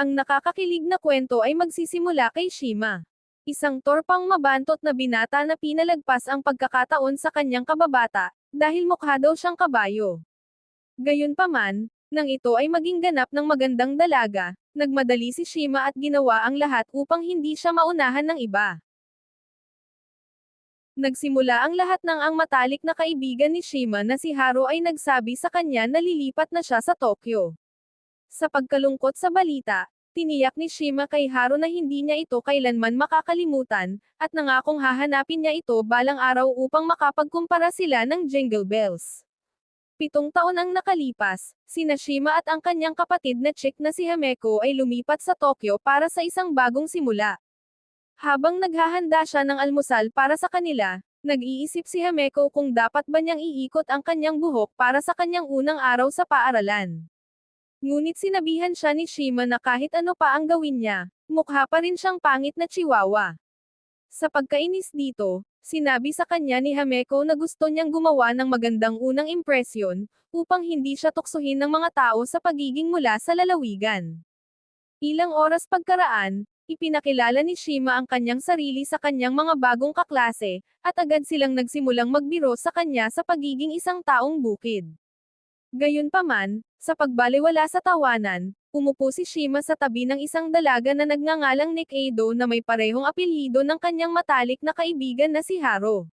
Ang nakakakilig na kwento ay magsisimula kay Shima. Isang torpang mabantot na binata na pinalagpas ang pagkakataon sa kanyang kababata, dahil mukha daw siyang kabayo. Gayunpaman, nang ito ay maging ganap ng magandang dalaga, nagmadali si Shima at ginawa ang lahat upang hindi siya maunahan ng iba. Nagsimula ang lahat ng ang matalik na kaibigan ni Shima na si Haru ay nagsabi sa kanya na lilipat na siya sa Tokyo. Sa pagkalungkot sa balita, tiniyak ni Shima kay Haru na hindi niya ito kailanman makakalimutan, at nangakong hahanapin niya ito balang araw upang makapagkumpara sila ng Jingle Bells. 7 taon ang nakalipas, sina Shima at ang kanyang kapatid na chick na si Hameko ay lumipat sa Tokyo para sa isang bagong simula. Habang naghahanda siya ng almusal para sa kanila, nag-iisip si Hameko kung dapat ba niyang iikot ang kanyang buhok para sa kanyang unang araw sa paaralan. Ngunit sinabihan siya ni Shima na kahit ano pa ang gawin niya, mukha pa rin siyang pangit na chihuahua. Sa pagkainis dito, sinabi sa kanya ni Hameko na gusto niyang gumawa ng magandang unang impresyon, upang hindi siya tuksohin ng mga tao sa pagiging mula sa lalawigan. Ilang oras pagkaraan, ipinakilala ni Shima ang kanyang sarili sa kanyang mga bagong kaklase, at agad silang nagsimulang magbiro sa kanya sa pagiging isang taong bukid. Gayunpaman, sa pagbalewala sa tawanan, umupo si Shima sa tabi ng isang dalaga na nagngangalang Nick Edo na may parehong apelyido ng kanyang matalik na kaibigan na si Haro.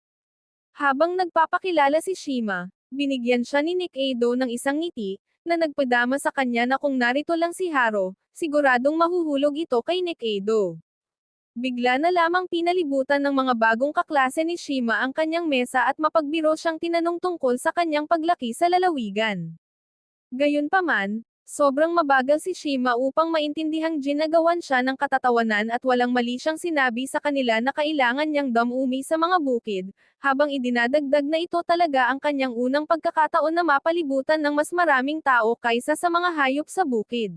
Habang nagpapakilala si Shima, binigyan siya ni Nick Edo ng isang ngiti, na nagpadama sa kanya na kung narito lang si Haro, siguradong mahuhulog ito kay Nick Edo. Bigla na lamang pinalibutan ng mga bagong kaklase ni Shima ang kanyang mesa at mapagbiro siyang tinanong tungkol sa kanyang paglaki sa lalawigan. Gayunpaman, sobrang mabagal si Shima upang maintindihang ginagawan siya ng katatawanan at walang mali siyang sinabi sa kanila na kailangan niyang dumumi sa mga bukid, habang idinadagdag na ito talaga ang kanyang unang pagkakataon na mapalibutan ng mas maraming tao kaysa sa mga hayop sa bukid.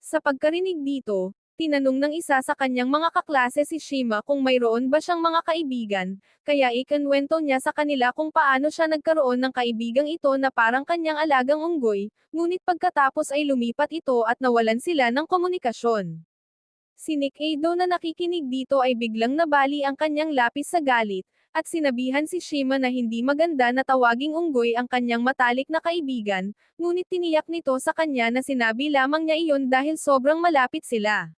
Sa pagkarinig dito, tinanong ng isa sa kanyang mga kaklase si Shima kung mayroon ba siyang mga kaibigan, kaya ikinwento niya sa kanila kung paano siya nagkaroon ng kaibigang ito na parang kanyang alagang unggoy, ngunit pagkatapos ay lumipat ito at nawalan sila ng komunikasyon. Si Nick Edo na nakikinig dito ay biglang nabali ang kanyang lapis sa galit, at sinabihan si Shima na hindi maganda na tawaging unggoy ang kanyang matalik na kaibigan, ngunit tiniyak nito sa kanya na sinabi lamang niya iyon dahil sobrang malapit sila.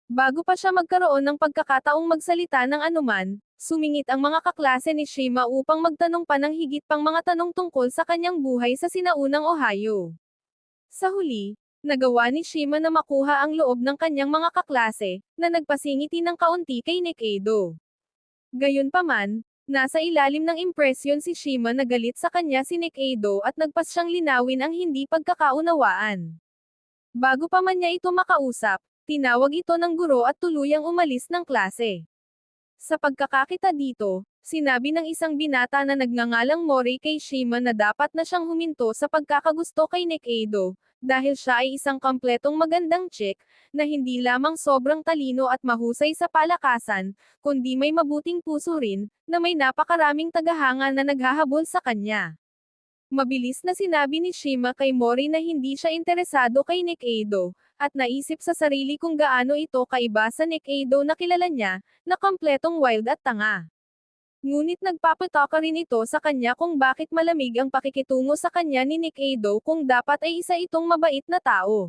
Bago pa siya magkaroon ng pagkakataong magsalita ng anuman, sumingit ang mga kaklase ni Shima upang magtanong pa ng higit pang mga tanong tungkol sa kanyang buhay sa sinaunang Ohio. Sa huli, nagawa ni Shima na makuha ang loob ng kanyang mga kaklase, na nagpasingiti ng kaunti kay Nick Edo. Gayunpaman, nasa ilalim ng impresyon si Shima na galit sa kanya si Nick Edo at nagpas siyang linawin ang hindi pagkakaunawaan. Bago pa man niya ito makausap, tinawag ito ng guro at tuluyang umalis ng klase. Sa pagkakakita dito, sinabi ng isang binata na nagngangalang Mori kay Shima na dapat na siyang huminto sa pagkakagusto kay Nick Edo, dahil siya ay isang kompletong magandang chick, na hindi lamang sobrang talino at mahusay sa palakasan, kundi may mabuting puso rin, na may napakaraming tagahanga na naghahabol sa kanya. Mabilis na sinabi ni Shima kay Mori na hindi siya interesado kay Nick Edo, at naisip sa sarili kung gaano ito kaiba sa Nick Edo na kilala niya, na kompletong wild at tanga. Ngunit nagpapataka rin ito sa kanya kung bakit malamig ang pakikitungo sa kanya ni Nick Edo kung dapat ay isa itong mabait na tao.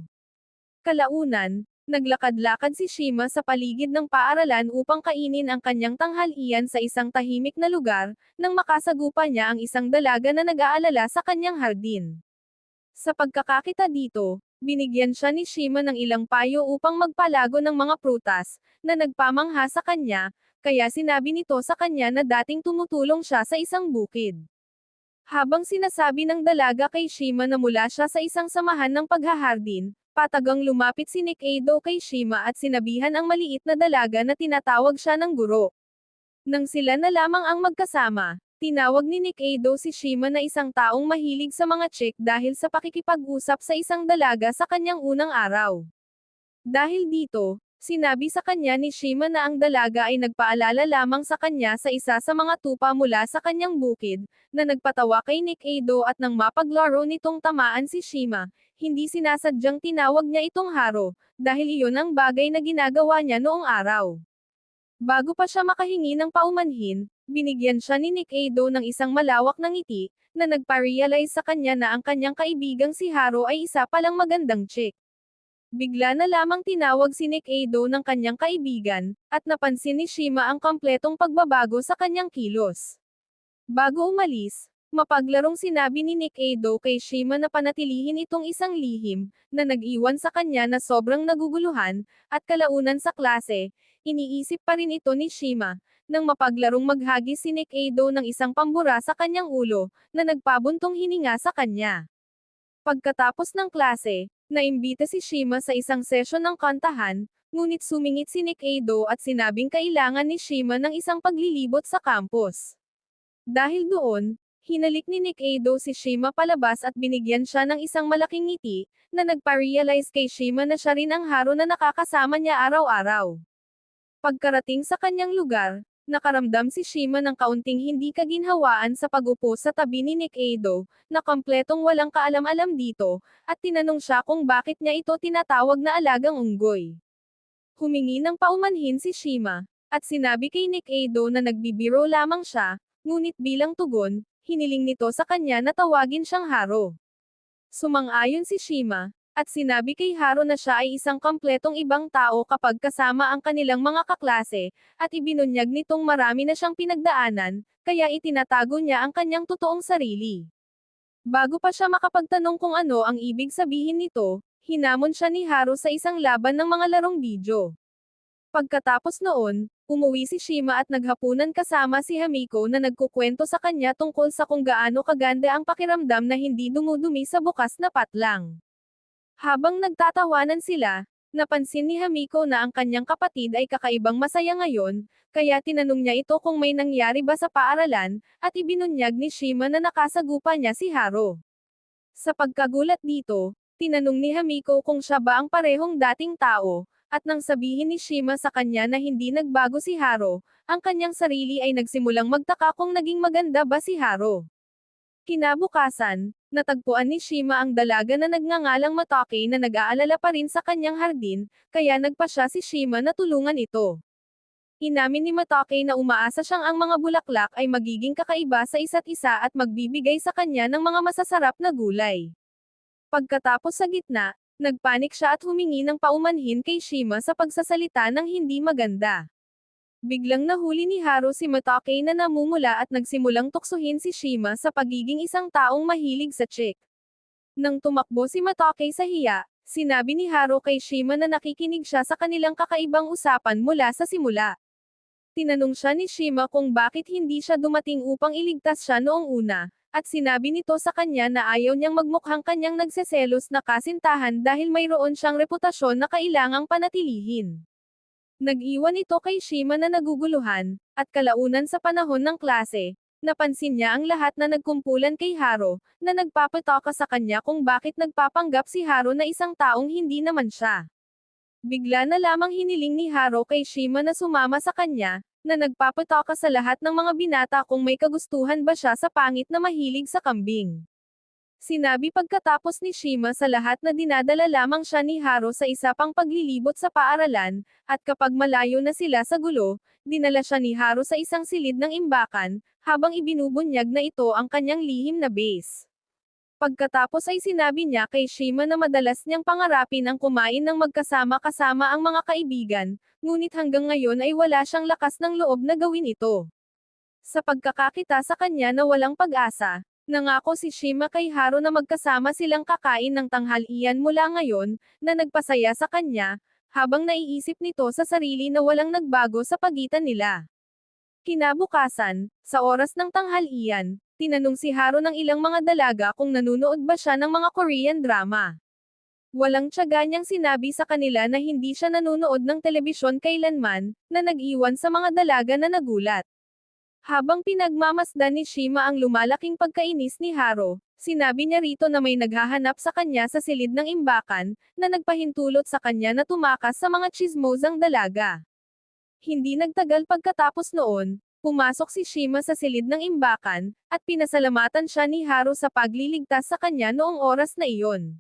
Kalaunan, naglakad-lakad si Shima sa paligid ng paaralan upang kainin ang kanyang tanghalian sa isang tahimik na lugar, nang makasagupa niya ang isang dalaga na nag-aalala sa kanyang hardin. Sa pagkakakita dito, binigyan siya ni Shima ng ilang payo upang magpalago ng mga prutas, na nagpamangha sa kanya, kaya sinabi nito sa kanya na dating tumutulong siya sa isang bukid. Habang sinasabi ng dalaga kay Shima na mula siya sa isang samahan ng paghahardin, patagang lumapit si Nick Edo kay Shima at sinabihan ang maliit na dalaga na tinatawag siya ng guro. Nang sila na lamang ang magkasama, tinawag ni Nick Edo si Shima na isang taong mahilig sa mga chick dahil sa pakikipag-usap sa isang dalaga sa kanyang unang araw. Dahil dito, Sinabi sa kanya ni Shima na ang dalaga ay nagpaalala lamang sa kanya sa isa sa mga tupa mula sa kanyang bukid, na nagpatawa kay Nikaido at nang mapaglaro nitong tamaan si Shima, hindi sinasadyang tinawag niya itong Haro, dahil iyon ang bagay na ginagawa niya noong araw. Bago pa siya makahingi ng paumanhin, binigyan siya ni Nikaido ng isang malawak na ngiti, na nagpa-realize sa kanya na ang kanyang kaibigang si Haro ay isa palang magandang chick. Bigla na lamang tinawag si Nikaido ng kanyang kaibigan, at napansin ni Shima ang kompletong pagbabago sa kanyang kilos. Bago umalis, mapaglarong sinabi ni Nikaido kay Shima na panatilihin itong isang lihim, na nag-iwan sa kanya na sobrang naguguluhan, at kalaunan sa klase, iniisip pa rin ito ni Shima, nang mapaglarong maghagis si Nikaido ng isang pambura sa kanyang ulo, na nagpabuntong hininga sa kanya. Pagkatapos ng klase, naimbita si Shima sa isang session ng kantahan, ngunit sumingit si Nikaido at sinabing kailangan ni Shima ng isang paglilibot sa campus. Dahil doon, hinalik ni Nikaido si Shima palabas at binigyan siya ng isang malaking ngiti, na nagpa-realize kay Shima na siya rin ang Haro na nakakasama niya araw-araw. Pagkarating sa kanyang lugar, nakaramdam si Shima ng kaunting hindi kaginhawaan sa pag-upo sa tabi ni Nikaido, na kompletong walang kaalam-alam dito, at tinanong siya kung bakit niya ito tinatawag na alagang unggoy. Humingi ng paumanhin si Shima, at sinabi kay Nikaido na nagbibiro lamang siya, ngunit bilang tugon, hiniling nito sa kanya na tawagin siyang Haro. Sumang-ayon si Shima, at sinabi kay Haro na siya ay isang kompletong ibang tao kapag kasama ang kanilang mga kaklase, at ibinunyag nitong marami na siyang pinagdaanan, kaya itinatago niya ang kanyang totoong sarili. Bago pa siya makapagtanong kung ano ang ibig sabihin nito, hinamon siya ni Haro sa isang laban ng mga larong video. Pagkatapos noon, umuwi si Shima at naghapunan kasama si Hamiko na nagkukwento sa kanya tungkol sa kung gaano kaganda ang pakiramdam na hindi dumudumi sa bukas na patlang. Habang nagtatawanan sila, napansin ni Hamiko na ang kanyang kapatid ay kakaibang masaya ngayon, kaya tinanong niya ito kung may nangyari ba sa paaralan, at ibinunyag ni Shima na nakasagupa niya si Haro. Sa pagkagulat dito, tinanong ni Hamiko kung siya ba ang parehong dating tao, at nang sabihin ni Shima sa kanya na hindi nagbago si Haro, ang kanyang sarili ay nagsimulang magtaka kung naging maganda ba si Haro. Kinabukasan, natagpuan ni Shima ang dalaga na nagngangalang Matake na nag-aalala pa rin sa kanyang hardin, kaya nagpa siya si Shima na tulungan ito. Inamin ni Matake na umaasa siyang ang mga bulaklak ay magiging kakaiba sa isa't isa at magbibigay sa kanya ng mga masasarap na gulay. Pagkatapos sa gitna, nagpanik siya at humingi ng paumanhin kay Shima sa pagsasalita ng hindi maganda. Biglang nahuli ni Haro si Matake na namumula at nagsimulang tuksuhin si Shima sa pagiging isang taong mahilig sa chick. Nang tumakbo si Matake sa hiya, sinabi ni Haro kay Shima na nakikinig siya sa kanilang kakaibang usapan mula sa simula. Tinanong siya ni Shima kung bakit hindi siya dumating upang iligtas siya noong una, at sinabi nito sa kanya na ayaw niyang magmukhang kanyang nagseselos na kasintahan dahil mayroon siyang reputasyon na kailangang panatilihin. Nag-iwan ito kay Shima na naguguluhan, at kalaunan sa panahon ng klase, napansin niya ang lahat na nagkumpulan kay Haro, na nagpapatoka sa kanya kung bakit nagpapanggap si Haro na isang taong hindi naman siya. Bigla na lamang hiniling ni Haro kay Shima na sumama sa kanya, na nagpapatoka sa lahat ng mga binata kung may kagustuhan ba siya sa pangit na mahilig sa kambing. Sinabi pagkatapos ni Shima sa lahat na dinadala lamang siya ni Haro sa isa pang paglilibot sa paaralan, at kapag malayo na sila sa gulo, dinala siya ni Haro sa isang silid ng imbakan, habang ibinubunyag na ito ang kanyang lihim na base. Pagkatapos ay sinabi niya kay Shima na madalas niyang pangarapin ang kumain ng magkasama-kasama ang mga kaibigan, ngunit hanggang ngayon ay wala siyang lakas ng loob na gawin ito. Sa pagkakakita sa kanya na walang pag-asa, nangako si Shima kay Haro na magkasama silang kakain ng tanghalian mula ngayon, na nagpasaya sa kanya, habang naiisip nito sa sarili na walang nagbago sa pagitan nila. Kinabukasan, sa oras ng tanghalian, tinanong si Haro ng ilang mga dalaga kung nanunood ba siya ng mga Korean drama. Walang tiyaga niyang sinabi sa kanila na hindi siya nanunood ng telebisyon kailanman, na nag-iwan sa mga dalaga na nagulat. Habang pinagmamasdan ni Shima ang lumalaking pagkainis ni Haro, Sinabi niya rito na may naghahanap sa kanya sa silid ng imbakan, na nagpahintulot sa kanya na tumakas sa mga tsismosang dalaga. Hindi nagtagal pagkatapos noon, pumasok si Shima sa silid ng imbakan, at pinasalamatan siya ni Haru sa pagliligtas sa kanya noong oras na iyon.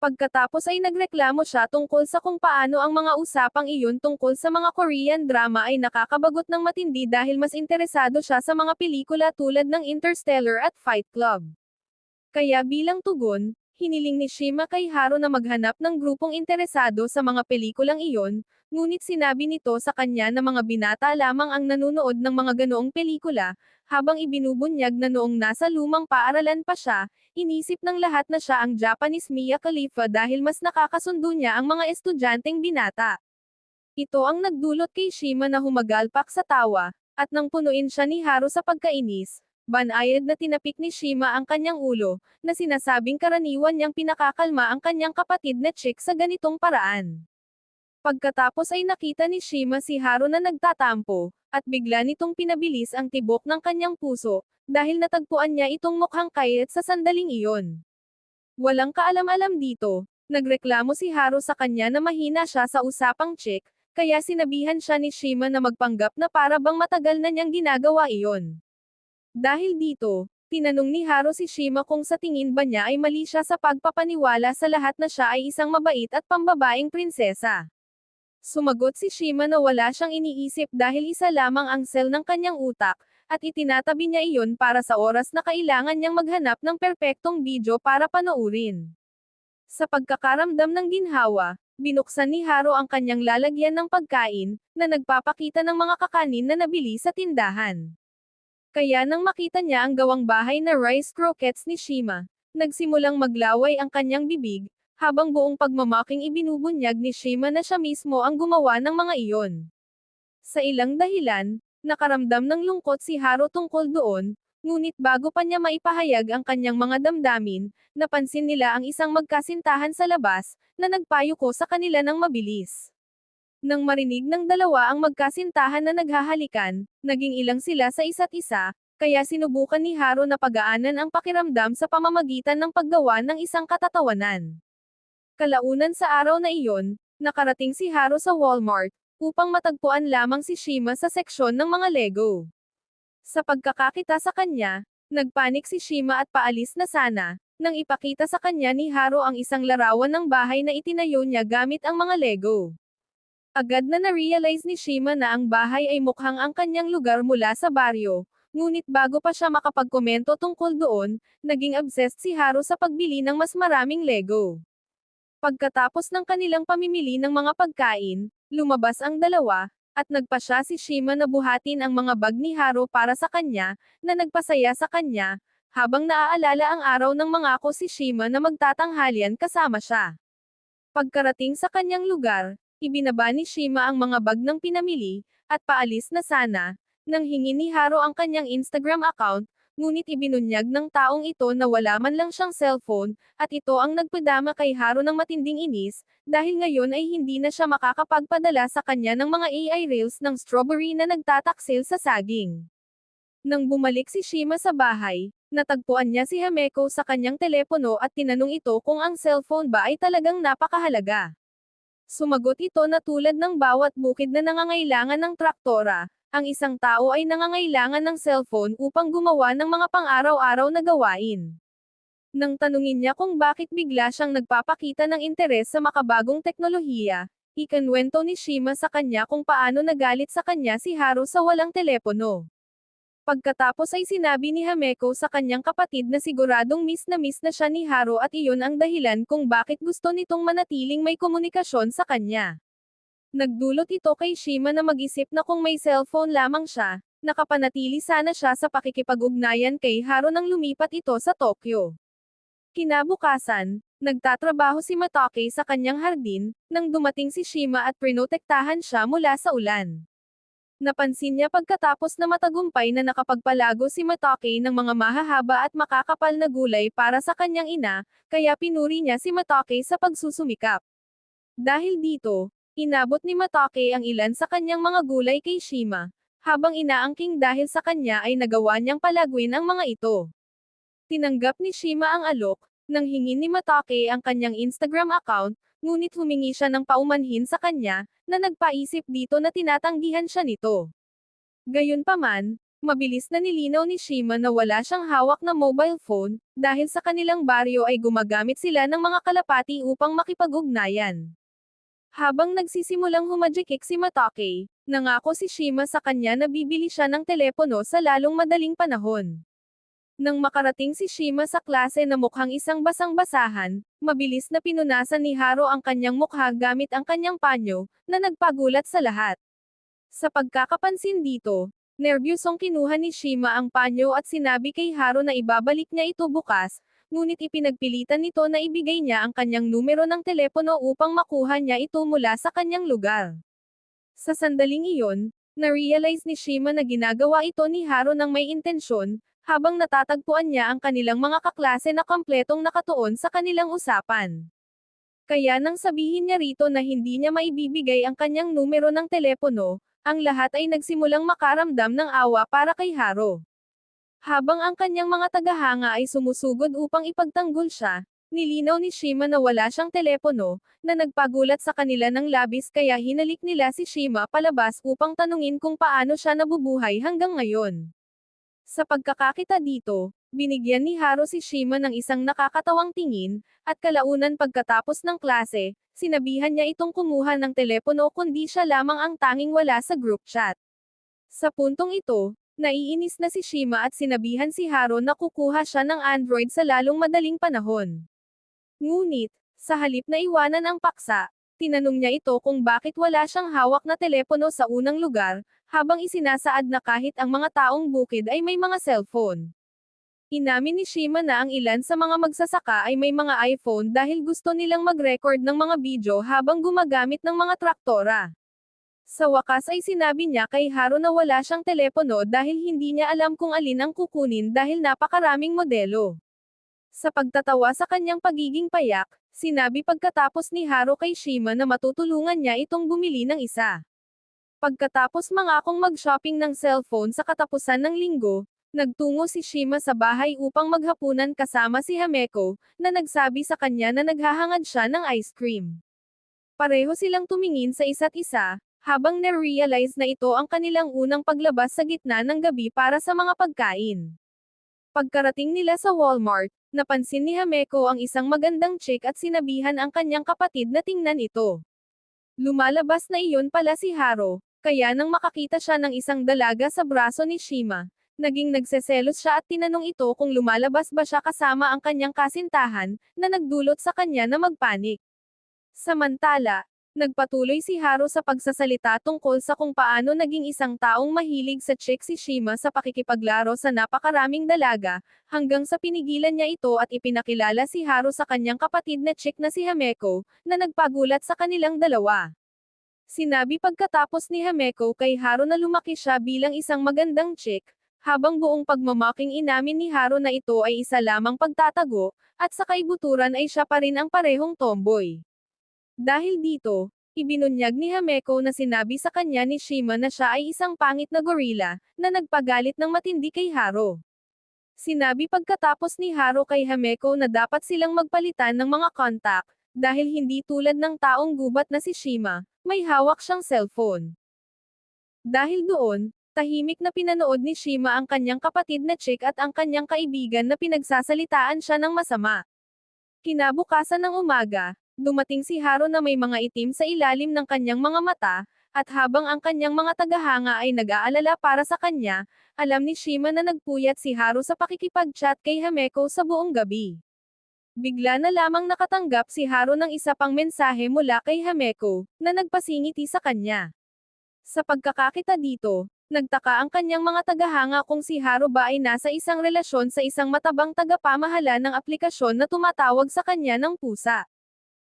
Pagkatapos ay nagreklamo siya tungkol sa kung paano ang mga usapang iyon tungkol sa mga Korean drama ay nakakabagot ng matindi dahil mas interesado siya sa mga pelikula tulad ng Interstellar at Fight Club. Kaya bilang tugon, hiniling ni Shima kay Haru na maghanap ng grupong interesado sa mga pelikulang iyon, ngunit sinabi nito sa kanya na mga binata lamang ang nanunood ng mga ganoong pelikula, habang ibinubunyag na noong nasa lumang paaralan pa siya, inisip ng lahat na siya ang Japanese Mia Khalifa dahil mas nakakasundo niya ang mga estudyanteng binata. Ito ang nagdulot kay Shima na humagalpak sa tawa, at nang punuin siya ni Haru sa pagkainis, banayad na tinapik ni Shima ang kanyang ulo, na sinasabing karaniwan niyang pinakakalma ang kanyang kapatid na chick sa ganitong paraan. Pagkatapos ay nakita ni Shima si Haru na nagtatampo, at bigla nitong pinabilis ang tibok ng kanyang puso, dahil natagpuan niya itong mukhang kayet sa sandaling iyon. Walang kaalam-alam dito, nagreklamo si Haru sa kanya na mahina siya sa usapang chick, kaya sinabihan siya ni Shima na magpanggap na para bang matagal na niyang ginagawa iyon. Dahil dito, tinanong ni Haru si Shima kung sa tingin ba niya ay mali siya sa pagpapaniwala sa lahat na siya ay isang mabait at pambabaeng prinsesa. Sumagot si Shima na wala siyang iniisip dahil isa lamang ang cell ng kanyang utak, at itinatabi niya iyon para sa oras na kailangan niyang maghanap ng perpektong video para panoorin. Sa pagkakaramdam ng ginhawa, binuksan ni Haru ang kanyang lalagyan ng pagkain, na nagpapakita ng mga kakanin na nabili sa tindahan. Kaya nang makita niya ang gawang bahay na rice croquettes ni Shima, nagsimulang maglaway ang kanyang bibig, habang buong pagmamaking ibinubunyag ni Shima na siya mismo ang gumawa ng mga iyon. Sa ilang dahilan, nakaramdam ng lungkot si Haru tungkol doon, ngunit bago pa niya maipahayag ang kanyang mga damdamin, napansin nila ang isang magkasintahan sa labas, na nagpayuko sa kanila ng mabilis. Nang marinig ng dalawa ang magkasintahan na naghahalikan, naging ilang sila sa isa't isa, kaya sinubukan ni Haru na pagaanan ang pakiramdam sa pamamagitan ng paggawa ng isang katatawanan. Kalaunan sa araw na iyon, nakarating si Haru sa Walmart, upang matagpuan lamang si Shima sa seksyon ng mga Lego. Sa pagkakakita sa kanya, nagpanik si Shima at paalis na sana, nang ipakita sa kanya ni Haru ang isang larawan ng bahay na itinayo niya gamit ang mga Lego. Agad na na-realize ni Shima na ang bahay ay mukhang ang kanyang lugar mula sa baryo, ngunit bago pa siya makapagkomento tungkol doon, naging obsessed si Haru sa pagbili ng mas maraming Lego. Pagkatapos ng kanilang pamimili ng mga pagkain, lumabas ang dalawa, at nagpasya si Shima na buhatin ang mga bag ni Haru para sa kanya, na nagpasaya sa kanya, habang naaalala ang araw ng mangako si Shima na magtatanghalian kasama siya. Pagkarating sa kanyang lugar, ibinaba ni Shima ang mga bag ng pinamili, at paalis na sana, nang hingi ni Haru ang kanyang Instagram account, ngunit ibinunyag ng taong ito na wala man lang siyang cellphone, at ito ang nagpadama kay Haru ng matinding inis, dahil ngayon ay hindi na siya makakapagpadala sa kanya ng mga AI reels ng strawberry na nagtataksil sa saging. Nang bumalik si Shima sa bahay, natagpuan niya si Hameko sa kanyang telepono at tinanong ito kung ang cellphone ba ay talagang napakahalaga. Sumagot ito na tulad ng bawat bukid na nangangailangan ng traktora, ang isang tao ay nangangailangan ng cellphone upang gumawa ng mga pang-araw-araw na gawain. Nang tanungin niya kung bakit bigla siyang nagpapakita ng interes sa makabagong teknolohiya, ikinwento ni Shima sa kanya kung paano nagalit sa kanya si Haru sa walang telepono. Pagkatapos ay sinabi ni Hameko sa kanyang kapatid na siguradong miss na siya ni Haru at iyon ang dahilan kung bakit gusto nitong manatiling may komunikasyon sa kanya. Nagdulot ito kay Shima na mag-isip na kung may cellphone lamang siya, nakapanatili sana siya sa pakikipag-ugnayan kay Haru nang lumipat ito sa Tokyo. Kinabukasan, nagtatrabaho si Matake sa kanyang hardin, nang dumating si Shima at prinotektahan siya mula sa ulan. Napansin niya pagkatapos na matagumpay na nakapagpalago si Matake ng mga mahahaba at makakapal na gulay para sa kanyang ina, kaya pinuri niya si Matake sa pagsusumikap. Dahil dito, inabot ni Matake ang ilan sa kanyang mga gulay kay Shima, habang inaangking dahil sa kanya ay nagawa niyang palaguin ang mga ito. Tinanggap ni Shima ang alok, nang hingin ni Matake ang kanyang Instagram account, ngunit humingi siya ng paumanhin sa kanya, na nagpaisip dito na tinatanggihan siya nito. Gayunpaman, mabilis na nilinaw ni Shima na wala siyang hawak na mobile phone, dahil sa kanilang baryo ay gumagamit sila ng mga kalapati upang makipag-ugnayan. Habang nagsisimulang humajikik si Matake, nangako si Shima sa kanya na bibili siya ng telepono sa lalong madaling panahon. Nang makarating si Shima sa klase na mukhang isang basang-basahan, mabilis na pinunasan ni Haro ang kanyang mukha gamit ang kanyang panyo, na nagpagulat sa lahat. Sa pagkakapansin dito, nerbyosong kinuha ni Shima ang panyo at sinabi kay Haro na ibabalik niya ito bukas, ngunit ipinagpilitan nito na ibigay niya ang kanyang numero ng telepono upang makuha niya ito mula sa kanyang lugar. Sa sandaling iyon, na-realize ni Shima na ginagawa ito ni Haro ng may intensyon, habang natatagpuan niya ang kanilang mga kaklase na kompletong nakatuon sa kanilang usapan. Kaya nang sabihin niya rito na hindi niya maibibigay ang kanyang numero ng telepono, ang lahat ay nagsimulang makaramdam ng awa para kay Haro. Habang ang kanyang mga tagahanga ay sumusugod upang ipagtanggol siya, nilinaw ni Shima na wala siyang telepono, na nagpagulat sa kanila ng labis kaya hinalik nila si Shima palabas upang tanungin kung paano siya nabubuhay hanggang ngayon. Sa pagkakakita dito, binigyan ni Haro si Shima ng isang nakakatawang tingin, at kalaunan pagkatapos ng klase, sinabihan niya itong kumuha ng telepono kundi siya lamang ang tanging wala sa group chat. Sa puntong ito, naiinis na si Shima at sinabihan si Haro na kukuha siya ng Android sa lalong madaling panahon. Ngunit, sa halip na iwanan ang paksa, tinanong niya ito kung bakit wala siyang hawak na telepono sa unang lugar, habang isinasaad na kahit ang mga taong bukid ay may mga cellphone. Inamin ni Shima na ang ilan sa mga magsasaka ay may mga iPhone dahil gusto nilang mag-record ng mga video habang gumagamit ng mga traktora. Sa wakas ay sinabi niya kay Haro na wala siyang telepono dahil hindi niya alam kung alin ang kukunin dahil napakaraming modelo. Sa pagtatawa sa kanyang pagiging payak, sinabi pagkatapos ni Haro kay Shima na matutulungan niya itong bumili ng isa. Pagkatapos mangakong mag-shopping ng cellphone sa katapusan ng linggo, nagtungo si Shima sa bahay upang maghapunan kasama si Hameko, na nagsabi sa kanya na naghahangad siya ng ice cream. Pareho silang tumingin sa isa't isa, habang na-realize na ito ang kanilang unang paglabas sa gitna ng gabi para sa mga pagkain. Pagkarating nila sa Walmart, napansin ni Hameko ang isang magandang chick at sinabihan ang kanyang kapatid na tingnan ito. Lumalabas na iyon pala si Haro, kaya nang makakita siya ng isang dalaga sa braso ni Shima, naging nagseselos siya at tinanong ito kung lumalabas ba siya kasama ang kanyang kasintahan, na nagdulot sa kanya na magpanik. Samantala, nagpatuloy si Haro sa pagsasalita tungkol sa kung paano naging isang taong mahilig sa chick si Shima sa pakikipaglaro sa napakaraming dalaga, hanggang sa pinigilan niya ito at ipinakilala si Haro sa kanyang kapatid na chick na si Hameko, na nagpagulat sa kanilang dalawa. Sinabi pagkatapos ni Hameko kay Haro na lumaki siya bilang isang magandang chick, habang buong pagmamaking inamin ni Haro na ito ay isa lamang pagtatago, at sa kaibuturan ay siya pa rin ang parehong tomboy. Dahil dito, ibinunyag ni Hameko na sinabi sa kanya ni Shima na siya ay isang pangit na gorilla, na nagpagalit ng matindi kay Haro. Sinabi pagkatapos ni Haro kay Hameko na dapat silang magpalitan ng mga kontak, dahil hindi tulad ng taong gubat na si Shima, may hawak siyang cellphone. Dahil doon, tahimik na pinanood ni Shima ang kanyang kapatid na chick at ang kanyang kaibigan na pinagsasalitaan siya ng masama. Kinabukasan ng umaga, dumating si Haro na may mga itim sa ilalim ng kanyang mga mata, at habang ang kanyang mga tagahanga ay nag-aalala para sa kanya, alam ni Shima na nagpuyat si Haro sa pakikipag-chat kay Hameko sa buong gabi. Bigla na lamang nakatanggap si Haro ng isa pang mensahe mula kay Hameko, na nagpasingiti sa kanya. Sa pagkakakita dito, nagtaka ang kanyang mga tagahanga kung si Haro ba ay nasa isang relasyon sa isang matabang tagapamahala ng aplikasyon na tumatawag sa kanya ng pusa.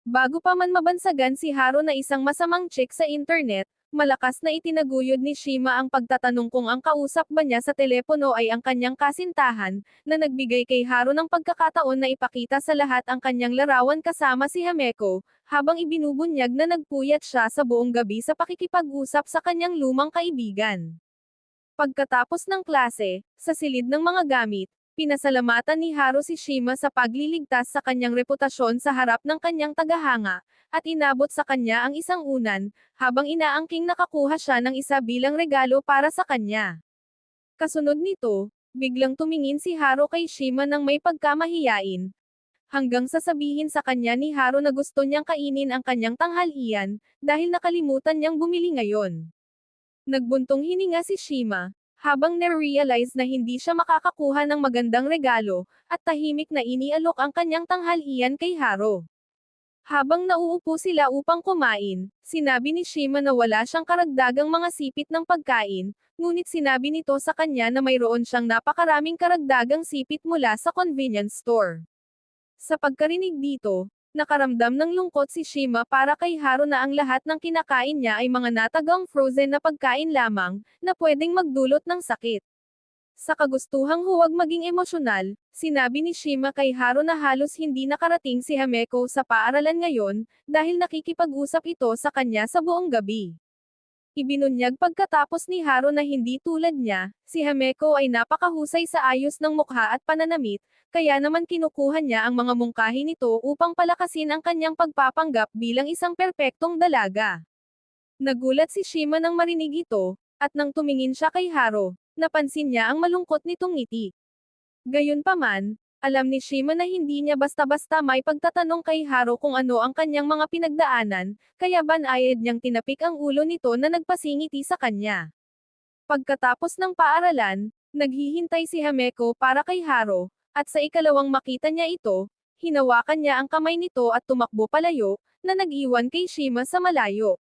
Bago pa man mabansagan si Haro na isang masamang chick sa internet, malakas na itinaguyod ni Shima ang pagtatanong kung ang kausap ba niya sa telepono ay ang kanyang kasintahan, na nagbigay kay Haro ng pagkakataon na ipakita sa lahat ang kanyang larawan kasama si Hameko, habang ibinubunyag na nagpuyat siya sa buong gabi sa pakikipag-usap sa kanyang lumang kaibigan. Pagkatapos ng klase, sa silid ng mga gamit, Pinasalamatan ni Haru si Shima sa pagliligtas sa kanyang reputasyon sa harap ng kanyang tagahanga, at inabot sa kanya ang isang unan, habang inaangking nakakuha siya ng isa bilang regalo para sa kanya. Kasunod nito, biglang tumingin si Haru kay Shima ng may pagkamahiyain, hanggang sasabihin sa kanya ni Haru na gusto niyang kainin ang kanyang tanghalian, dahil nakalimutan niyang bumili ngayon. Nagbuntong hininga si Shima, habang na-realize na hindi siya makakakuha ng magandang regalo, at tahimik na inialok ang kanyang tanghalian kay Haru. Habang nauupo sila upang kumain, sinabi ni Shima na wala siyang karagdagang mga sipit ng pagkain, ngunit sinabi nito sa kanya na mayroon siyang napakaraming karagdagang sipit mula sa convenience store. Sa pagkarinig dito, nakaramdam ng lungkot si Shima para kay Haru na ang lahat ng kinakain niya ay mga natagang frozen na pagkain lamang, na pwedeng magdulot ng sakit. Sa kagustuhang huwag maging emosyonal, sinabi ni Shima kay Haru na halos hindi nakarating si Hameko sa paaralan ngayon, dahil nakikipag-usap ito sa kanya sa buong gabi. Ibinunyag pagkatapos ni Haru na hindi tulad niya, si Hameko ay napakahusay sa ayos ng mukha at pananamit, kaya naman kinukuha niya ang mga mungkahi nito upang palakasin ang kanyang pagpapanggap bilang isang perpektong dalaga. Nagulat si Shima nang marinig ito, at nang tumingin siya kay Haru, napansin niya ang malungkot nitong ngiti. Gayunpaman, alam ni Shima na hindi niya basta-basta may pagtatanong kay Haru kung ano ang kanyang mga pinagdaanan, kaya banayad niyang tinapik ang ulo nito na nagpasingiti sa kanya. Pagkatapos ng paaralan, naghihintay si Hameko para kay Haru, at sa ikalawang makita niya ito, hinawakan niya ang kamay nito at tumakbo palayo, na nag-iwan kay Shima sa malayo.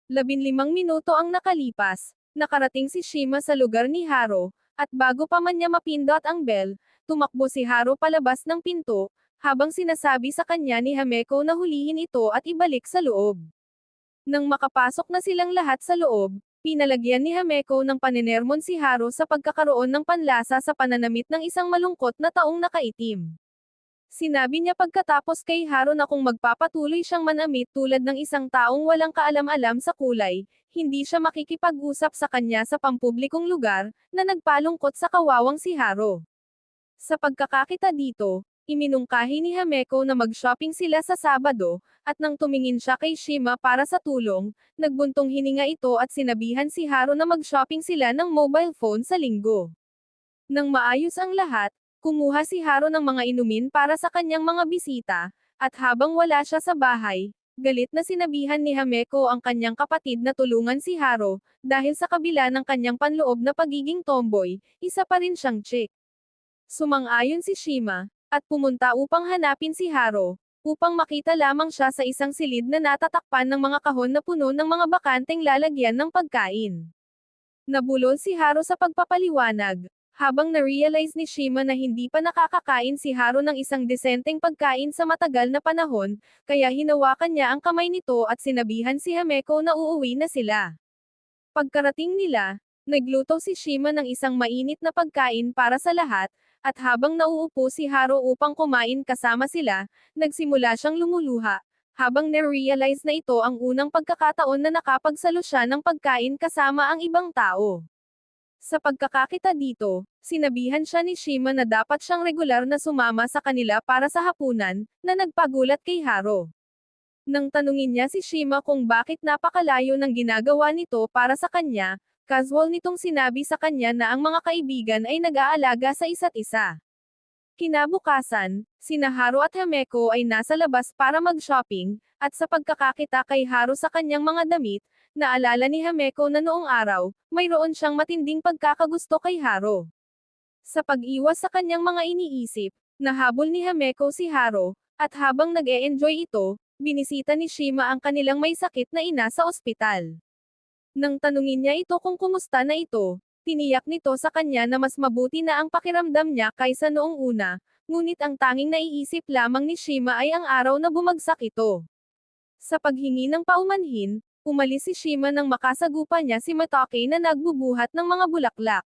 15 minuto ang nakalipas, nakarating si Shima sa lugar ni Haru, at bago pa man niya mapindot ang bell, tumakbo si Haru palabas ng pinto, habang sinasabi sa kanya ni Hameko na hulihin ito at ibalik sa loob. Nang makapasok na silang lahat sa loob, pinalagyan ni Hameko ng panenermon si Haru sa pagkakaroon ng panlasa sa pananamit ng isang malungkot na taong nakaitim. Sinabi niya pagkatapos kay Haru na kung magpapatuloy siyang manamit tulad ng isang taong walang kaalam-alam sa kulay, hindi siya makikipag-usap sa kanya sa pampublikong lugar, na nagpalungkot sa kawawang si Haru. Sa pagkakakita dito, iminungkahi ni Hameko na mag-shopping sila sa Sabado, at nang tumingin siya kay Shima para sa tulong, nagbuntong hininga ito at sinabihan si Haru na mag-shopping sila ng mobile phone sa Linggo. Nang maayos ang lahat, kumuha si Haru ng mga inumin para sa kanyang mga bisita, at habang wala siya sa bahay, galit na sinabihan ni Hameko ang kanyang kapatid na tulungan si Haru, dahil sa kabila ng kanyang panloob na pagiging tomboy, isa pa rin siyang chick. Sumang-ayon si Shima, at pumunta upang hanapin si Haru, upang makita lamang siya sa isang silid na natatakpan ng mga kahon na puno ng mga bakanteng lalagyan ng pagkain. Nabulol si Haru sa pagpapaliwanag, habang na-realize ni Shima na hindi pa nakakakain si Haru ng isang desenteng pagkain sa matagal na panahon, kaya hinawakan niya ang kamay nito at sinabihan si Hameko na uuwi na sila. Pagkarating nila, nagluto si Shima ng isang mainit na pagkain para sa lahat, at habang nauupo si Haru upang kumain kasama sila, nagsimula siyang lumuluha, habang na-realize na ito ang unang pagkakataon na nakapagsalo siya ng pagkain kasama ang ibang tao. Sa pagkakakita dito, sinabihan siya ni Shima na dapat siyang regular na sumama sa kanila para sa hapunan, na nagpagulat kay Haru. Nang tanungin niya si Shima kung bakit napakalayo ng ginagawa nito para sa kanya, casual nitong sinabi sa kanya na ang mga kaibigan ay nag-aalaga sa isa't isa. Kinabukasan, sina Haru at Hameko ay nasa labas para mag-shopping, at sa pagkakakita kay Haru sa kanyang mga damit, naalala ni Hameko na noong araw, mayroon siyang matinding pagkakagusto kay Haru. Sa pag-iwas sa kanyang mga iniisip, nahabol ni Hameko si Haru, at habang nag-e-enjoy ito, binisita ni Shima ang kanilang may sakit na ina sa ospital. Nang tanungin niya ito kung kumusta na ito, tiniyak nito sa kanya na mas mabuti na ang pakiramdam niya kaysa noong una, ngunit ang tanging naiisip lamang ni Shima ay ang araw na bumagsak ito. Sa paghingi ng paumanhin, umalis si Shima nang makasagupa niya si Matake na nagbubuhat ng mga bulaklak.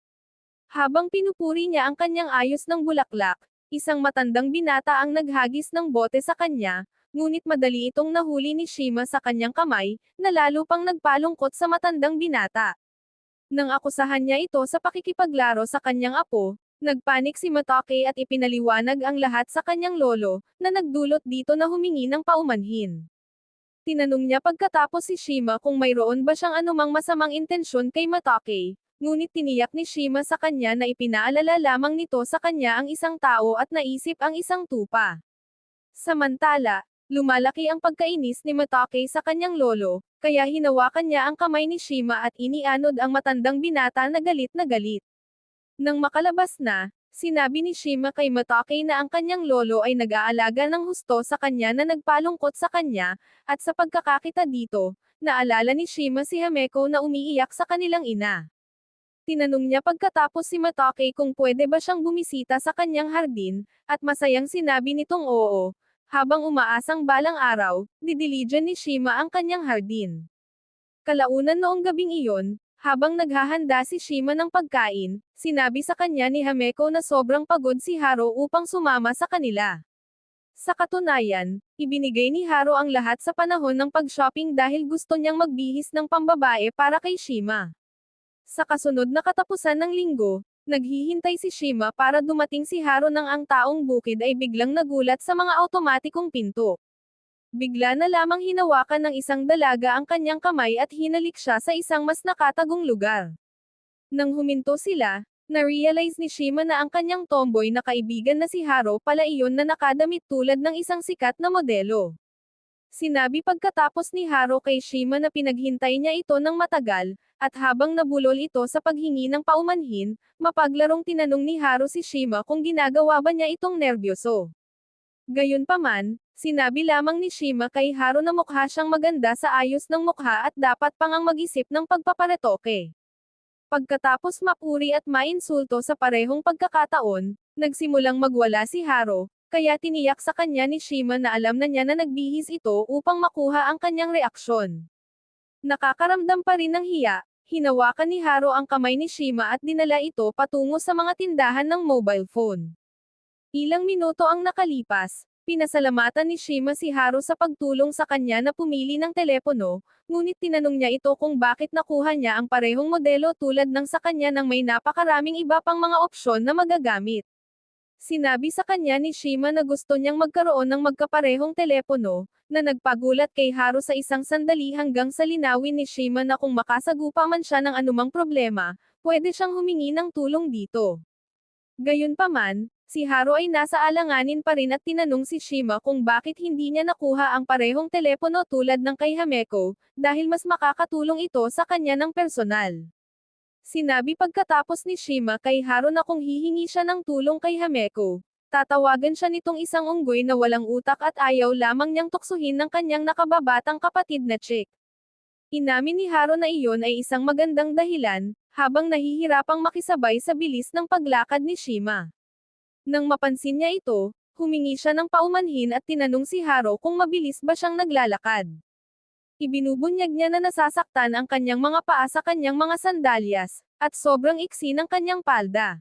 Habang pinupuri niya ang kanyang ayos ng bulaklak, isang matandang binata ang naghagis ng bote sa kanya, ngunit madali itong nahuli ni Shima sa kanyang kamay, na lalo pang nagpalungkot sa matandang binata. Nang akusahan niya ito sa pakikipaglaro sa kanyang apo, Nagpanik si Matake at ipinaliwanag ang lahat sa kanyang lolo, na nagdulot dito na humingi ng paumanhin. Tinanong niya pagkatapos si Shima kung mayroon ba siyang anumang masamang intensyon kay Matake, ngunit tiniyak ni Shima sa kanya na ipinaalala lamang nito sa kanya ang isang tao at naisip ang isang tupa. Samantala, lumalaki ang pagkainis ni Matake sa kanyang lolo, kaya hinawakan niya ang kamay ni Shima at inianod ang matandang binata na galit na galit. Nang makalabas na, sinabi ni Shima kay Matake na ang kanyang lolo ay nag-aalaga ng husto sa kanya na nagpalungkot sa kanya, at sa pagkakakita dito, naalala ni Shima si Hameko na umiiyak sa kanilang ina. Tinanong niya pagkatapos si Matake kung pwede ba siyang bumisita sa kanyang hardin, at masayang sinabi nitong oo, habang umaasang balang araw, didiligan ni Shima ang kanyang hardin. Kalaunan noong gabing iyon, habang naghahanda si Shima ng pagkain, sinabi sa kanya ni Hameko na sobrang pagod si Haro upang sumama sa kanila. Sa katunayan, ibinigay ni Haro ang lahat sa panahon ng pag-shopping dahil gusto niyang magbihis ng pambabae para kay Shima. Sa kasunod na katapusan ng linggo, naghihintay si Shima para dumating si Haro nang ang taong bukid ay biglang nagulat sa mga automatikong pinto. Bigla na lamang hinawakan ng isang dalaga ang kanyang kamay at hinalik siya sa isang mas nakatagong lugar. Nang huminto sila, na-realize ni Shima na ang kanyang tomboy na kaibigan na si Haro pala iyon na nakadamit tulad ng isang sikat na modelo. Sinabi pagkatapos ni Haro kay Shima na pinaghintay niya ito ng matagal, at habang nabulol ito sa paghingi ng paumanhin, mapaglarong tinanong ni Haro si Shima kung ginagawa ba niya itong nerbyoso. Gayunpaman, sinabi lamang ni Shima kay Haro na mukha siyang maganda sa ayos ng mukha at dapat pang ang mag-isip ng pagpaparetoke. Pagkatapos mapuri at mainsulto sa parehong pagkakataon, nagsimulang magwala si Haro, kaya tiniyak sa kanya ni Shima na alam na niya na nagbihis ito upang makuha ang kanyang reaksyon. Nakakaramdam pa rin ng hiya, hinawakan ni Haro ang kamay ni Shima at dinala ito patungo sa mga tindahan ng mobile phone. Ilang minuto ang nakalipas, pinasalamatan ni Shima si Haro sa pagtulong sa kanya na pumili ng telepono, ngunit tinanong niya ito kung bakit nakuha niya ang parehong modelo tulad ng sa kanya nang may napakaraming iba pang mga opsyon na magagamit. Sinabi sa kanya ni Shima na gusto niyang magkaroon ng magkaparehong telepono, na nagpagulat kay Haro sa isang sandali hanggang sa linawin ni Shima na kung makasagupa man siya ng anumang problema, pwede siyang humingi ng tulong dito. Gayunpaman, si Haro ay nasa alanganin pa rin at tinanong si Shima kung bakit hindi niya nakuha ang parehong telepono tulad ng kay Hameko, dahil mas makakatulong ito sa kanya ng personal. Sinabi pagkatapos ni Shima kay Haro na kung hihingi siya ng tulong kay Hameko, tatawagan siya nitong isang unggoy na walang utak at ayaw lamang niyang tuksuhin ng kanyang nakababatang kapatid na chick. Inamin ni Haro na iyon ay isang magandang dahilan, habang nahihirapang makisabay sa bilis ng paglakad ni Shima. Nang mapansin niya ito, humingi siya ng paumanhin at tinanong si Haro kung mabilis ba siyang naglalakad. Ibinubunyag niya na nasasaktan ang kanyang mga paa sa kanyang mga sandalyas, at sobrang iksi ng kanyang palda.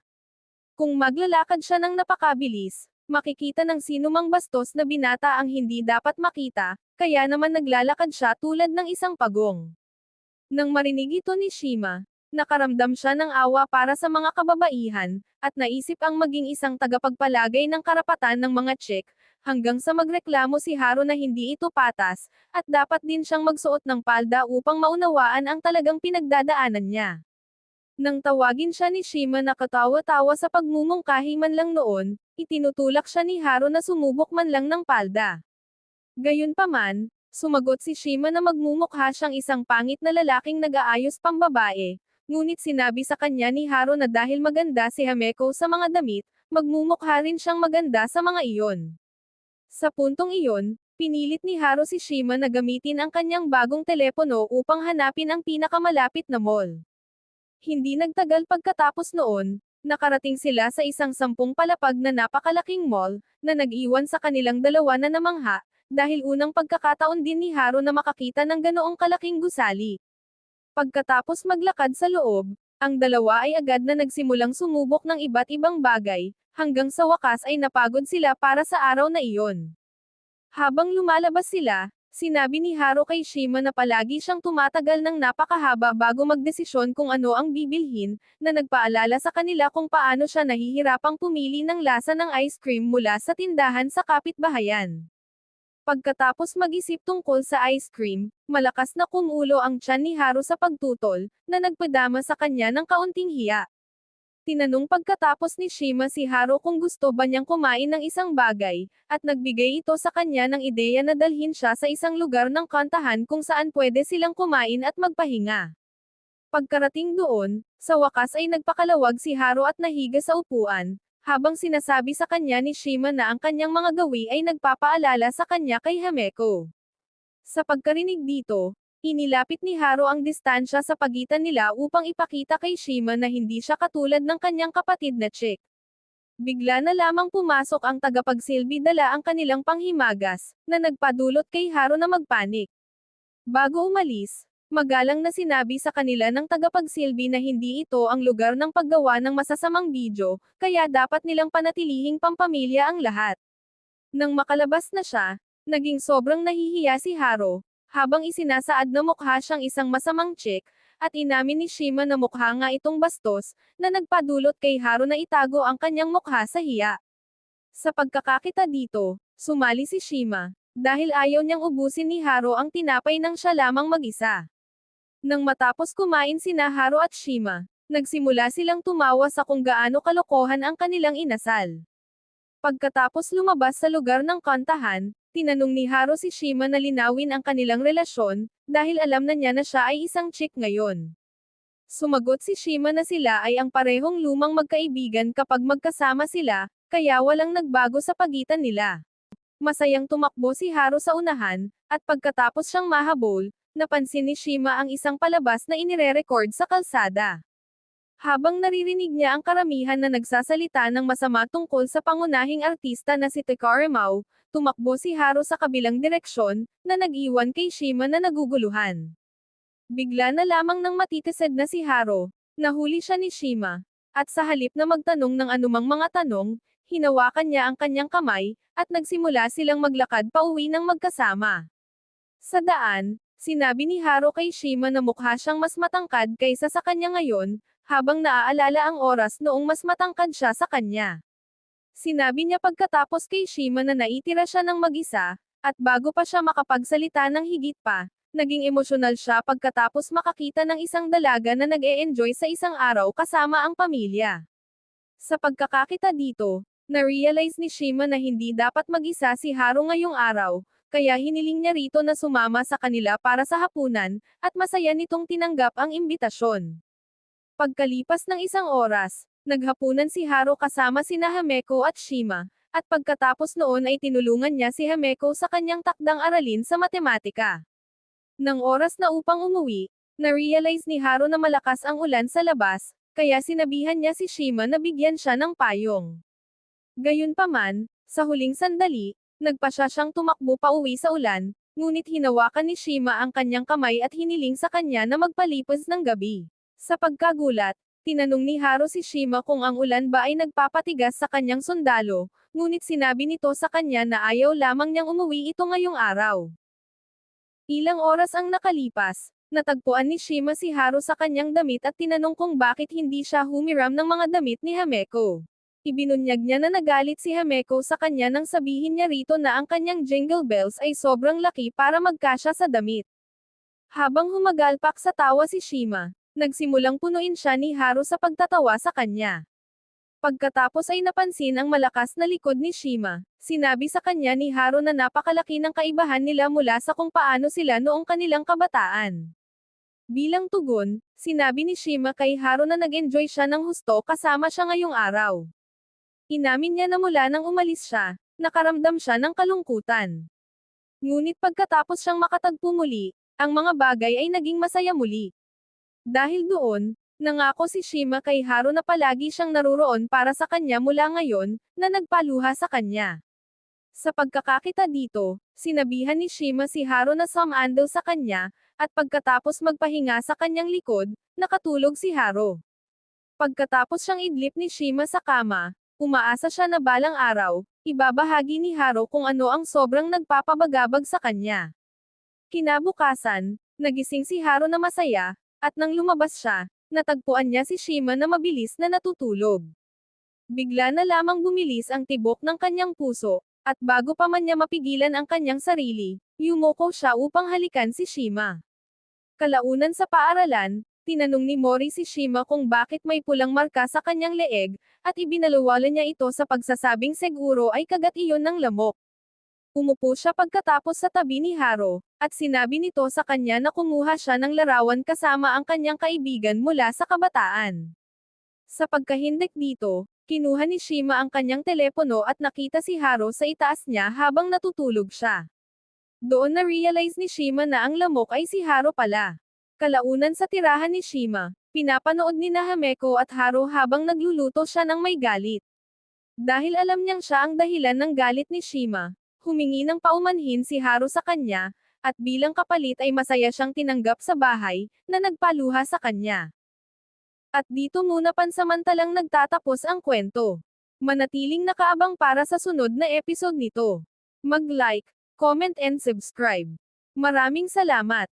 Kung maglalakad siya ng napakabilis, makikita ng sinumang bastos na binata ang hindi dapat makita, kaya naman naglalakad siya tulad ng isang pagong. Nang marinig ito ni Shima, nakaramdam siya ng awa para sa mga kababaihan, at naisip ang maging isang tagapagpalagay ng karapatan ng mga chick, hanggang sa magreklamo si Haro na hindi ito patas, at dapat din siyang magsuot ng palda upang maunawaan ang talagang pinagdadaanan niya. Nang tawagin siya ni Shima na katawa-tawa sa pagmumungkahi man lang noon, itinutulak siya ni Haro na sumubok man lang ng palda. Gayunpaman, sumagot si Shima na magmumukha siyang isang pangit na lalaking nag-aayos pambabae, ngunit sinabi sa kanya ni Haro na dahil maganda si Hameko sa mga damit, magmumukha rin siyang maganda sa mga iyon. Sa puntong iyon, pinilit ni Haro si Shima na gamitin ang kanyang bagong telepono upang hanapin ang pinakamalapit na mall. Hindi nagtagal pagkatapos noon, nakarating sila sa isang 10 palapag na napakalaking mall, na nag-iwan sa kanilang dalawa na namangha, dahil unang pagkakataon din ni Haro na makakita ng ganoong kalaking gusali. Pagkatapos maglakad sa loob, ang dalawa ay agad na nagsimulang sumubok ng iba't ibang bagay, hanggang sa wakas ay napagod sila para sa araw na iyon. Habang lumalabas sila, Sinabi ni Haro kay Shima na palagi siyang tumatagal ng napakahaba bago magdesisyon kung ano ang bibilhin, na nagpaalala sa kanila kung paano siya nahihirapang pumili ng lasa ng ice cream mula sa tindahan sa kapitbahayan. Pagkatapos mag-isip tungkol sa ice cream, malakas na kumulo ang tiyan ni Haro sa pagtutol, na nagpadama sa kanya ng kaunting hiya. Tinanong pagkatapos ni Shima si Haro kung gusto ba niyang kumain ng isang bagay, at nagbigay ito sa kanya ng ideya na dalhin siya sa isang lugar ng kantahan kung saan pwede silang kumain at magpahinga. Pagkarating doon, sa wakas ay nagpakalawag si Haro at nahiga sa upuan, habang sinasabi sa kanya ni Shima na ang kanyang mga gawi ay nagpapaalala sa kanya kay Hameko. Sa pagkarinig dito, inilapit ni Haro ang distansya sa pagitan nila upang ipakita kay Shima na hindi siya katulad ng kanyang kapatid na chick. Bigla na lamang pumasok ang tagapagsilbi dala ang kanilang panghimagas, na nagpadulot kay Haro na magpanik. Bago umalis, magalang na sinabi sa kanila ng tagapagsilbi na hindi ito ang lugar ng paggawa ng masasamang video, kaya dapat nilang panatilihing pampamilya ang lahat. Nang makalabas na siya, naging sobrang nahihiya si Haro, habang isinasaad na mukha siyang isang masamang chick, at inamin ni Shima na mukha nga itong bastos, na nagpadulot kay Haro na itago ang kanyang mukha sa hiya. Sa pagkakakita dito, sumali si Shima, dahil ayaw niyang ubusin ni Haro ang tinapay nang siya lamang mag-isa. Nang matapos kumain sina Haro at Shima, nagsimula silang tumawa sa kung gaano kalokohan ang kanilang inasal. Pagkatapos lumabas sa lugar ng kantahan, tinanong ni Haro si Shima na linawin ang kanilang relasyon, dahil alam na niya na siya ay isang chick ngayon. Sumagot si Shima na sila ay ang parehong lumang magkaibigan kapag magkasama sila, kaya walang nagbago sa pagitan nila. Masayang tumakbo si Haro sa unahan, at pagkatapos siyang mahabol, napansin ni Shima ang isang palabas na inire-record sa kalsada. Habang naririnig niya ang karamihan na nagsasalita ng masama tungkol sa pangunahing artista na si Takara Mao, tumakbo si Haro sa kabilang direksyon, na nag-iwan kay Shima na naguguluhan. Bigla na lamang nang matitised na si Haro, nahuli siya ni Shima, at sa halip na magtanong ng anumang mga tanong, hinawakan niya ang kanyang kamay, at nagsimula silang maglakad pauwi ng magkasama. Sa daan, sinabi ni Haro kay Shima na mukha siyang mas matangkad kaysa sa kanya ngayon, habang naaalala ang oras noong mas matangkad siya sa kanya. Sinabi niya pagkatapos kay Shima na naitira siya ng mag-isa, at bago pa siya makapagsalita ng higit pa, naging emosyonal siya pagkatapos makakita ng isang dalaga na nag-e-enjoy sa isang araw kasama ang pamilya. Sa pagkakakita dito, na-realize ni Shima na hindi dapat mag-isa si Haro ngayong araw, kaya hiniling niya rito na sumama sa kanila para sa hapunan, at masaya nitong tinanggap ang imbitasyon. Pagkalipas ng isang oras, naghapunan si Haro kasama sina Hameko at Shima, at pagkatapos noon ay tinulungan niya si Hameko sa kanyang takdang aralin sa matematika. Nang oras na upang umuwi, na-realize ni Haro na malakas ang ulan sa labas, kaya sinabihan niya si Shima na bigyan siya ng payong. Gayunpaman, sa huling sandali, nagpasya siyang tumakbo pauwi sa ulan, ngunit hinawakan ni Shima ang kanyang kamay at hiniling sa kanya na magpalipas ng gabi. Sa pagkagulat, tinanong ni Haro si Shima kung ang ulan ba ay nagpapatigas sa kanyang sundalo, ngunit sinabi nito sa kanya na ayaw lamang niyang umuwi ito ngayong araw. Ilang oras ang nakalipas, natagpuan ni Shima si Haro sa kanyang damit at tinanong kung bakit hindi siya humiram ng mga damit ni Hameko. Ibinunyag niya na nagalit si Hameko sa kanya nang sabihin niya rito na ang kanyang jingle bells ay sobrang laki para magkasya sa damit. Habang humagalpak sa tawa si Shima, nagsimulang punuin siya ni Haro sa pagtatawa sa kanya. Pagkatapos ay napansin ang malakas na likod ni Shima, sinabi sa kanya ni Haro na napakalaki ng kaibahan nila mula sa kung paano sila noong kanilang kabataan. Bilang tugon, sinabi ni Shima kay Haro na nag-enjoy siya ng husto kasama siya ngayong araw. Inamin niya na mula nang umalis siya, nakaramdam siya ng kalungkutan. Ngunit pagkatapos siyang makatagpo muli, ang mga bagay ay naging masaya muli. Dahil doon, nangako si Shima kay Haro na palagi siyang naruroon para sa kanya mula ngayon, na nagpaluha sa kanya. Sa pagkakakita dito, sinabihan ni Shima si Haro na sumandal sa kanya, at pagkatapos magpahinga sa kanyang likod, nakatulog si Haro. Pagkatapos siyang idlip ni Shima sa kama, umaasa siya na balang araw, ibabahagi ni Haro kung ano ang sobrang nagpapabagabag sa kanya. Kinabukasan, nagising si Haru na masaya, at nang lumabas siya, natagpuan niya si Shima na mabilis na natutulog. Bigla na lamang bumilis ang tibok ng kanyang puso, at bago pa man niya mapigilan ang kanyang sarili, yumuko siya upang halikan si Shima. Kalaunan sa paaralan, tinanong ni Mori si Shima kung bakit may pulang marka sa kanyang leeg, at ibinalawala niya ito sa pagsasabing siguro ay kagat iyon ng lamok. Umupo siya pagkatapos sa tabi ni Haro, at sinabi nito sa kanya na kumuha siya ng larawan kasama ang kanyang kaibigan mula sa kabataan. Sa pagkahindik dito, kinuha ni Shima ang kanyang telepono at nakita si Haro sa itaas niya habang natutulog siya. Doon na-realize ni Shima na ang lamok ay si Haro pala. Kalaunan sa tirahan ni Shima, pinapanood ni Hameko at Haro habang nagluluto siya ng may galit. Dahil alam niyang siya ang dahilan ng galit ni Shima, humingi ng paumanhin si Haro sa kanya, at bilang kapalit ay masaya siyang tinanggap sa bahay, na nagpaluha sa kanya. At dito muna pansamantalang nagtatapos ang kwento. Manatiling nakaabang para sa sunod na episode nito. Mag-like, comment and subscribe. Maraming salamat!